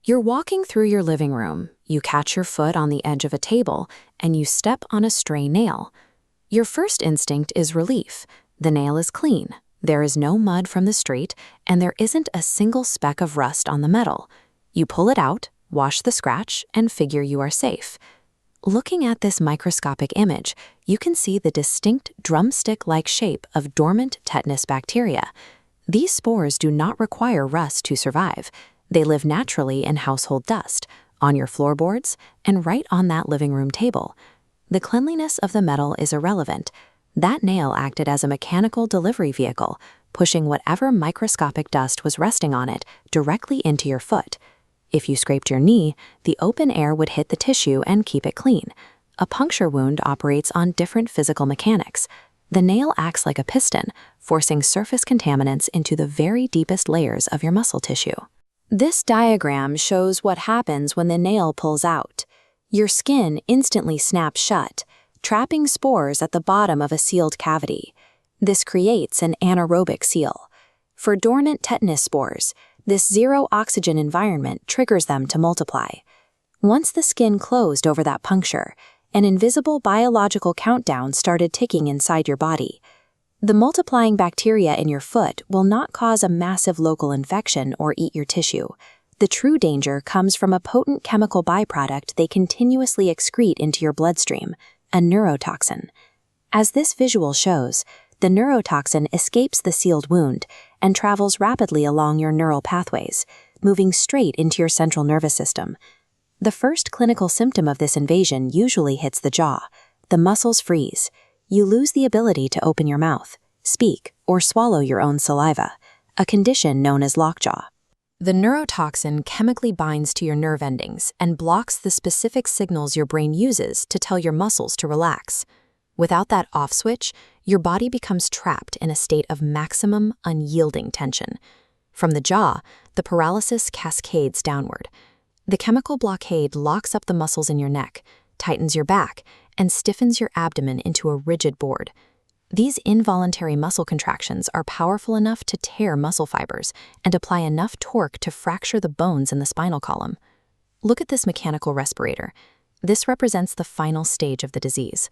You're walking through your living room, you catch your foot on the edge of a table, and you step on a stray nail. Your first instinct is relief. The nail is clean, there is no mud from the street, and there isn't a single speck of rust on the metal. You pull it out, wash the scratch, and figure you are safe. Looking at this microscopic image, you can see the distinct drumstick-like shape of dormant tetanus bacteria. These spores do not require rust to survive. They live naturally in household dust, on your floorboards, and right on that living room table. The cleanliness of the metal is irrelevant. That nail acted as a mechanical delivery vehicle, pushing whatever microscopic dust was resting on it directly into your foot. If you scraped your knee, the open air would hit the tissue and keep it clean. A puncture wound operates on different physical mechanics. The nail acts like a piston, forcing surface contaminants into the very deepest layers of your muscle tissue. This diagram shows what happens when the nail pulls out. Your skin instantly snaps shut, trapping spores at the bottom of a sealed cavity. This creates an anaerobic seal. For dormant tetanus spores, this zero-oxygen environment triggers them to multiply. Once the skin closed over that puncture, an invisible biological countdown started ticking inside your body. The multiplying bacteria in your foot will not cause a massive local infection or eat your tissue. The true danger comes from a potent chemical byproduct they continuously excrete into your bloodstream, a neurotoxin. As this visual shows, the neurotoxin escapes the sealed wound and travels rapidly along your neural pathways, moving straight into your central nervous system. The first clinical symptom of this invasion usually hits the jaw. The muscles freeze. You lose the ability to open your mouth, speak, or swallow your own saliva, a condition known as lockjaw. The neurotoxin chemically binds to your nerve endings and blocks the specific signals your brain uses to tell your muscles to relax. Without that off switch, your body becomes trapped in a state of maximum unyielding tension. From the jaw, the paralysis cascades downward. The chemical blockade locks up the muscles in your neck, tightens your back, and stiffens your abdomen into a rigid board. These involuntary muscle contractions are powerful enough to tear muscle fibers and apply enough torque to fracture the bones in the spinal column. Look at this mechanical respirator. This represents the final stage of the disease.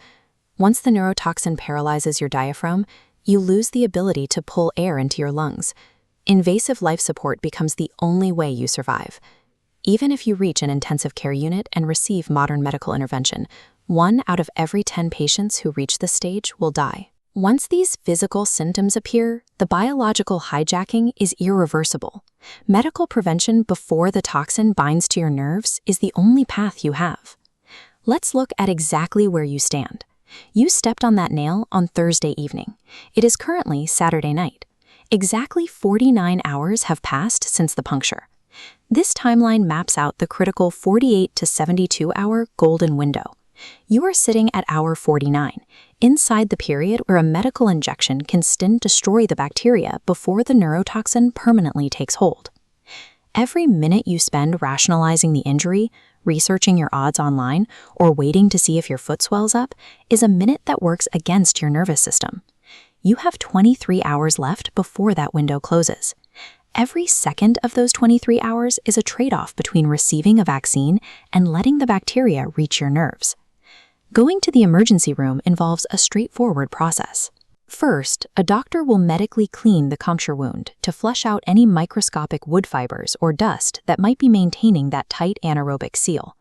Once the neurotoxin paralyzes your diaphragm, you lose the ability to pull air into your lungs. Invasive life support becomes the only way you survive. Even if you reach an intensive care unit and receive modern medical intervention, 1 out of every 10 patients who reach this stage will die. Once these physical symptoms appear, the biological hijacking is irreversible. Medical prevention before the toxin binds to your nerves is the only path you have. Let's look at exactly where you stand. You stepped on that nail on Thursday evening. It is currently Saturday night. Exactly 49 hours have passed since the puncture. This timeline maps out the critical 48 to 72-hour golden window. You are sitting at hour 49, inside the period where a medical injection can still destroy the bacteria before the neurotoxin permanently takes hold. Every minute you spend rationalizing the injury, researching your odds online, or waiting to see if your foot swells up is a minute that works against your nervous system. You have 23 hours left before that window closes. Every second of those 23 hours is a trade-off between receiving a vaccine and letting the bacteria reach your nerves. Going to the emergency room involves a straightforward process. First, a doctor will medically clean the puncture wound to flush out any microscopic wood fibers or dust that might be maintaining that tight anaerobic seal.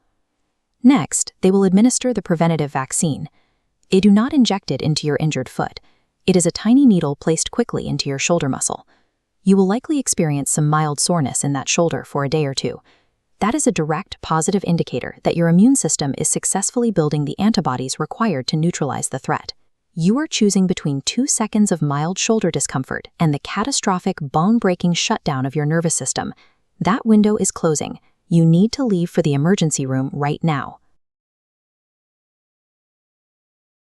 Next, they will administer the preventative vaccine. They do not inject it into your injured foot. It is a tiny needle placed quickly into your shoulder muscle. You will likely experience some mild soreness in that shoulder for a day or two. That is a direct, positive indicator that your immune system is successfully building the antibodies required to neutralize the threat. You are choosing between 2 seconds of mild shoulder discomfort and the catastrophic, bone-breaking shutdown of your nervous system. That window is closing. You need to leave for the emergency room right now.